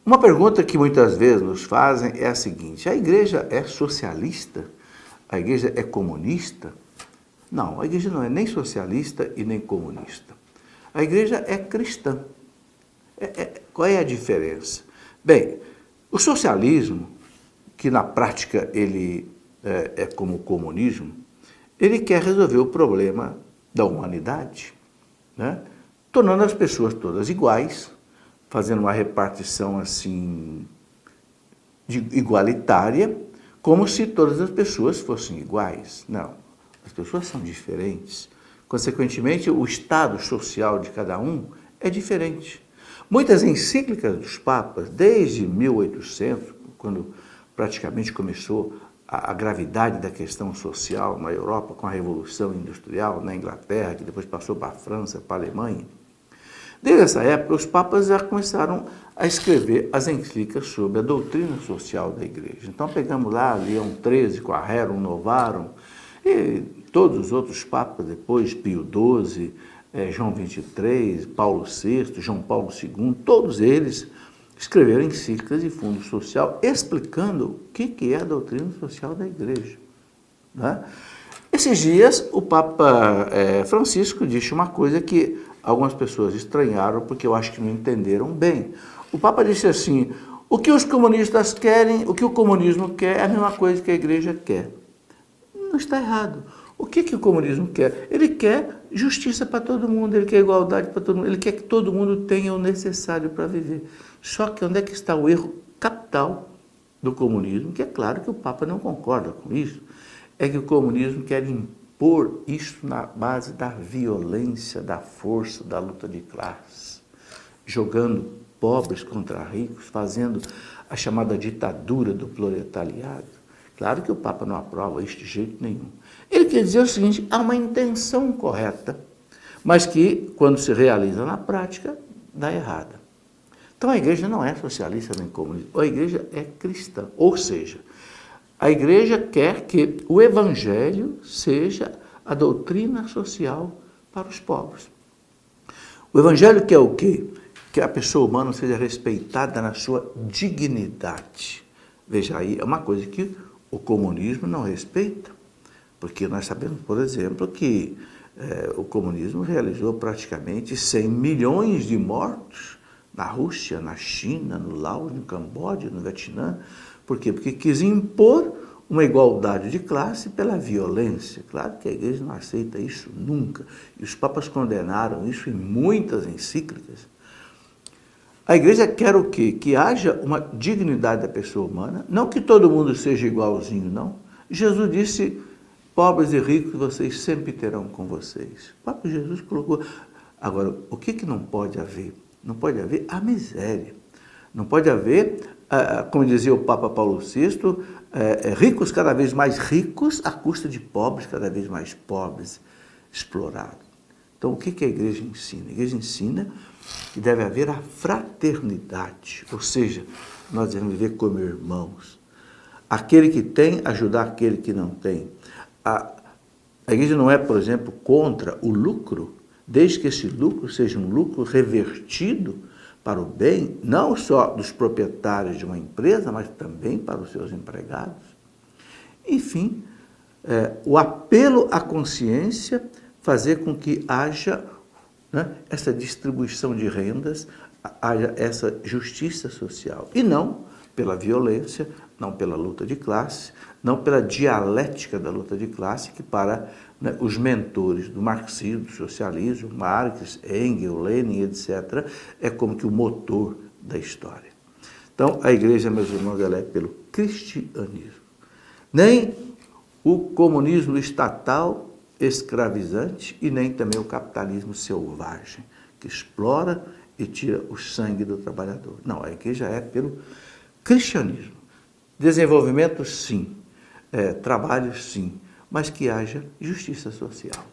Uma pergunta que muitas vezes nos fazem é a seguinte: a igreja é socialista? A igreja é comunista? Não, a igreja não é nem socialista e nem comunista. A igreja é cristã. Qual é a diferença? Bem, o socialismo, que na prática ele é como o comunismo, ele quer resolver o problema da humanidade, né? Tornando as pessoas todas iguais, fazendo uma repartição assim igualitária, como se todas as pessoas fossem iguais. Não, as pessoas são diferentes. Consequentemente, o estado social de cada um é diferente. Muitas encíclicas dos papas, desde 1800, quando praticamente começou a gravidade da questão social na Europa, com a Revolução Industrial, na Inglaterra, que depois passou para a França, para a Alemanha. Desde essa época, os papas já começaram a escrever as encíclicas sobre a doutrina social da igreja. Então, pegamos lá Leão XIII, com a Rerum Novarum, e todos os outros papas depois, Pio XII, João XXIII, Paulo VI, João Paulo II, todos eles escreveram encíclicas de fundo social explicando o que é a doutrina social da igreja, né? Esses dias, o Papa Francisco disse uma coisa que algumas pessoas estranharam, porque eu acho que não entenderam bem. O Papa disse assim: o que os comunistas querem, o que o comunismo quer, é a mesma coisa que a igreja quer. Não está errado. O que o comunismo quer? Ele quer justiça para todo mundo, ele quer igualdade para todo mundo, ele quer que todo mundo tenha o necessário para viver. Só que onde é que está o erro capital do comunismo? Que é claro que o Papa não concorda com isso. É que o comunismo quer impor isso na base da violência, da força, da luta de classes, jogando pobres contra ricos, fazendo a chamada ditadura do proletariado. Claro que o Papa não aprova isso de jeito nenhum. Ele quer dizer o seguinte: há uma intenção correta, mas que, quando se realiza na prática, dá errada. Então a igreja não é socialista nem comunista, a igreja é cristã, ou seja, a igreja quer que o evangelho seja a doutrina social para os povos. O evangelho quer o quê? Que a pessoa humana seja respeitada na sua dignidade. Veja aí, é uma coisa que o comunismo não respeita, porque nós sabemos, por exemplo, que o comunismo realizou praticamente 100 milhões de mortos na Rússia, na China, no Laos, no Camboja, no Vietnã. Por quê? Porque quis impor uma igualdade de classe pela violência. Claro que a igreja não aceita isso nunca. E os papas condenaram isso em muitas encíclicas. A igreja quer o quê? Que haja uma dignidade da pessoa humana, não que todo mundo seja igualzinho, não. Jesus disse: pobres e ricos vocês sempre terão com vocês. O próprio Jesus colocou. Agora, o que não pode haver? Não pode haver a miséria. Não pode haver, como dizia o Papa Paulo VI, ricos cada vez mais ricos à custa de pobres cada vez mais pobres, explorados. Então, o que a igreja ensina? A igreja ensina que deve haver a fraternidade, ou seja, nós devemos viver como irmãos. Aquele que tem, ajudar aquele que não tem. A igreja não é, por exemplo, contra o lucro, desde que esse lucro seja um lucro revertido para o bem, não só dos proprietários de uma empresa, mas também para os seus empregados. Enfim, o apelo à consciência, fazer com que haja, né, essa distribuição de rendas, haja essa justiça social, e não pela violência, não pela luta de classe, não pela dialética da luta de classe, que para os mentores do marxismo, do socialismo, Marx, Engels, Lenin, etc., é como que o motor da história. Então, a igreja, meus irmãos, ela é pelo cristianismo. Nem o comunismo estatal escravizante e nem também o capitalismo selvagem, que explora e tira o sangue do trabalhador. Não, a igreja é pelo cristianismo. Desenvolvimento, sim. Trabalho, sim. Mas que haja justiça social.